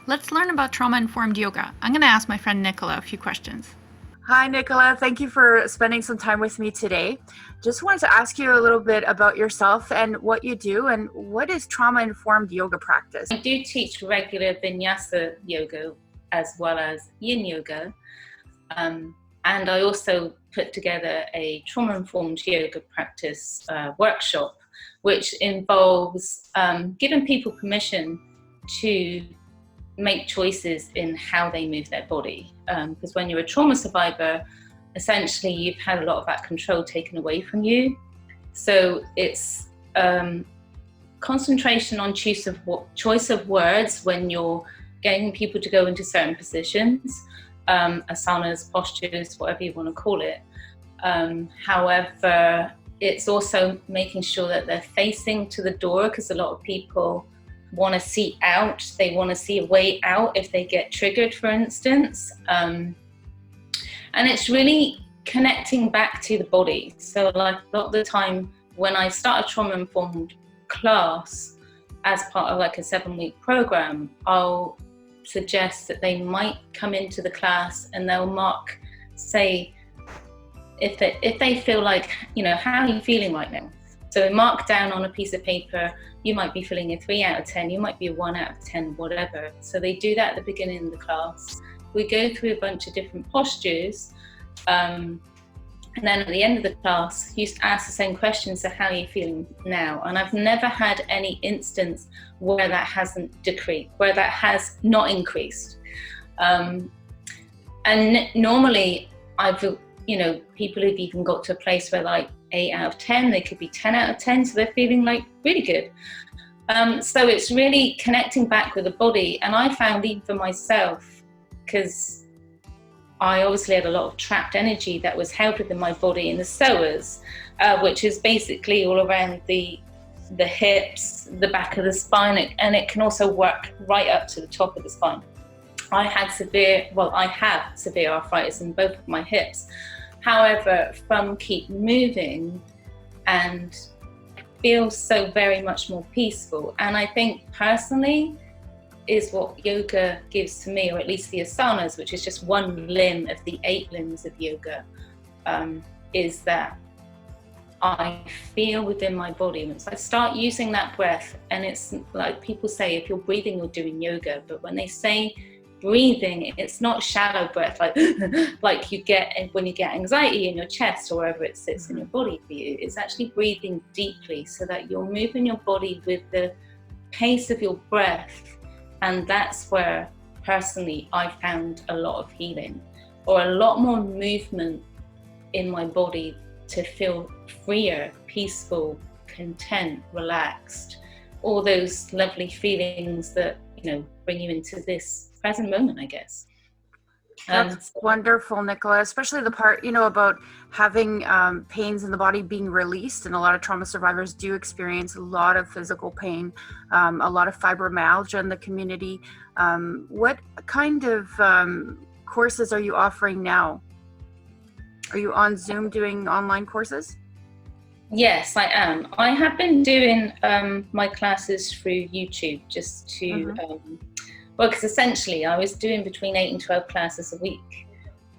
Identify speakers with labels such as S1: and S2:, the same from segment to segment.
S1: Let's learn about Trauma Informed Yoga. I'm going to ask my friend Nicola a few questions.
S2: Hi, Nicola. Thank you for spending some time with me today. Just wanted to ask you a little bit about yourself and what you do, and what is trauma-informed yoga practice?
S3: I do teach regular vinyasa yoga as well as yin yoga. And I also put together a trauma-informed yoga practice workshop, which involves giving people permission to make choices in how they move their body. Because when you're a trauma survivor, essentially you've had a lot of that control taken away from you. So it's concentration on choice of words when you're getting people to go into certain positions, asanas, postures, whatever you want to call it. However, it's also making sure that they're facing to the door, because a lot of people want to see out. They want to see a way out if they get triggered, for instance. And it's really connecting back to the body. So like a lot of the time when I start a trauma-informed class as part of like a 7-week program, I'll suggest that they might come into the class and they'll mark, say, if they feel like, how are you feeling right now? So mark down on a piece of paper, you might be feeling a 3 out of 10, you might be a 1 out of 10, whatever. So they do that at the beginning of the class. We go through a bunch of different postures, and then at the end of the class, you ask the same question, so how are you feeling now? And I've never had any instance where that hasn't decreased, where that has not increased. And normally people have even got to a place where like 8 out of 10, they could be 10 out of 10, so they're feeling like really good. So it's really connecting back with the body. And I found, even for myself, because I obviously had a lot of trapped energy that was held within my body in the psoas, which is basically all around the hips, the back of the spine, and it can also work right up to the top of the spine. I have severe arthritis in both of my hips. However, from keep moving and feel so very much more peaceful. And I think personally is what yoga gives to me, or at least the asanas, which is just one limb of the 8 limbs of yoga, is that I feel within my body. Once I start using that breath, and it's like people say, if you're breathing, you're doing yoga. But when they say breathing, it's not shallow breath like you get when you get anxiety in your chest or wherever it sits in your body for you. It's actually breathing deeply so that you're moving your body with the pace of your breath. And that's where personally I found a lot of healing, or a lot more movement in my body to feel freer, peaceful, content, relaxed, all those lovely feelings that bring you into this present moment, I guess.
S2: That's wonderful, Nicola, especially the part, about having pains in the body being released. And a lot of trauma survivors do experience a lot of physical pain, a lot of fibromyalgia in the community. What kind of courses are you offering now? Are you on Zoom doing online courses?
S3: Yes, I am. I have been doing my classes through YouTube just to... because essentially I was doing between 8 and 12 classes a week.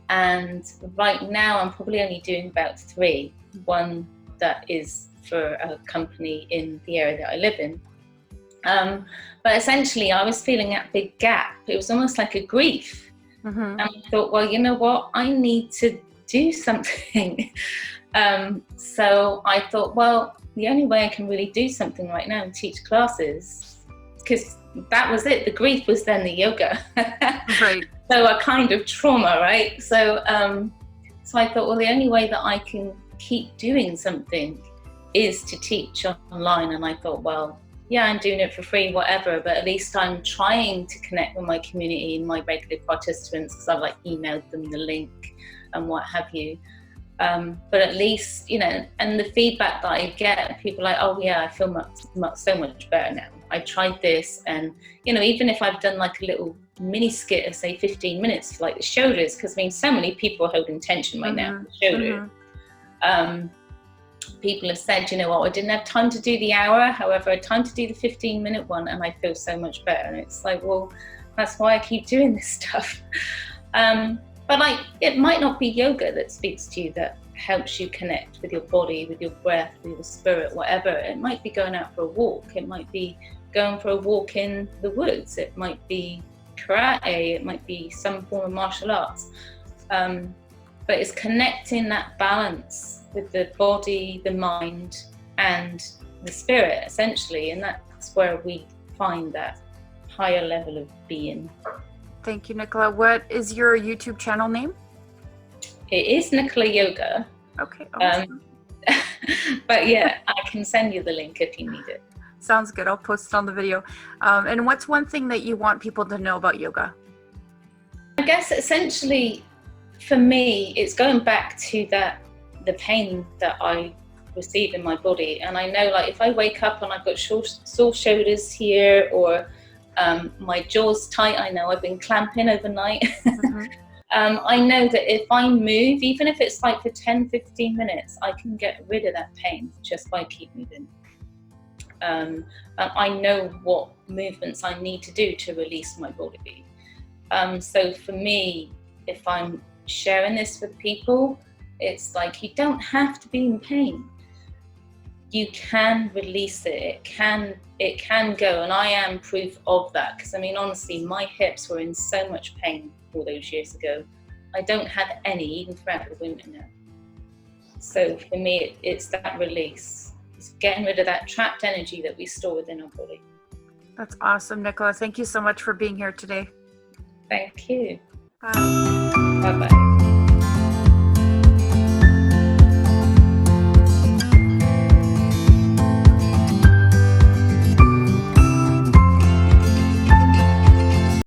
S3: And right now I'm probably only doing about 3. One that is for a company in the area that I live in. But essentially I was feeling that big gap. It was almost like a grief. And I thought, well, you know what? I need to do something. So I thought, well, the only way I can really do something right now and teach classes, because that was it. The grief was then the yoga.
S2: Right.
S3: So a kind of trauma, right? So I thought, well, the only way that I can keep doing something is to teach online. And I thought, well, yeah, I'm doing it for free, whatever, but at least I'm trying to connect with my community and my regular participants, because I've emailed them the link and what have you. But at least, and the feedback that I get, people are like, oh yeah, I feel so much better now. I tried this, and even if I've done a little mini skit of say 15 minutes for the shoulders, because so many people are holding tension right now for the shoulder. People have said, I didn't have time to do the hour, however I had time to do the 15-minute one, and I feel so much better. And it's well, That's why I keep doing this stuff. But like, it might not be yoga that speaks to you, that helps you connect with your body, with your breath, with your spirit, whatever. It might be going out for a walk. It might be going for a walk in the woods. It might be karate. It might be some form of martial arts. But it's connecting that balance with the body, the mind, and the spirit, essentially. And that's where we find that higher level of being.
S2: Thank you, Nicola. What is your YouTube channel name?
S3: It is Nicola Yoga.
S2: Okay. Awesome.
S3: But yeah, I can send you the link if you need it.
S2: Sounds good. I'll post it on the video. And what's one thing that you want people to know about yoga?
S3: I guess essentially for me, it's going back to the pain that I receive in my body. And I know, like, if I wake up and I've got sore shoulders here, or my jaw's tight, I know I've been clamping overnight. Mm-hmm. I know that if I move, even if it's like for 10, 15 minutes, I can get rid of that pain just by keep moving. I know what movements I need to do to release my body. So for me, if I'm sharing this with people, it's like, you don't have to be in pain. You can release it. It can go, and I am proof of that. Because I mean, honestly, my hips were in so much pain all those years ago. I don't have any, even throughout the winter now. So for me, it's that release. It's getting rid of that trapped energy that we store within our body.
S2: That's awesome, Nicola. Thank you so much for being here today.
S3: Thank you.
S2: Bye.
S3: Bye-bye.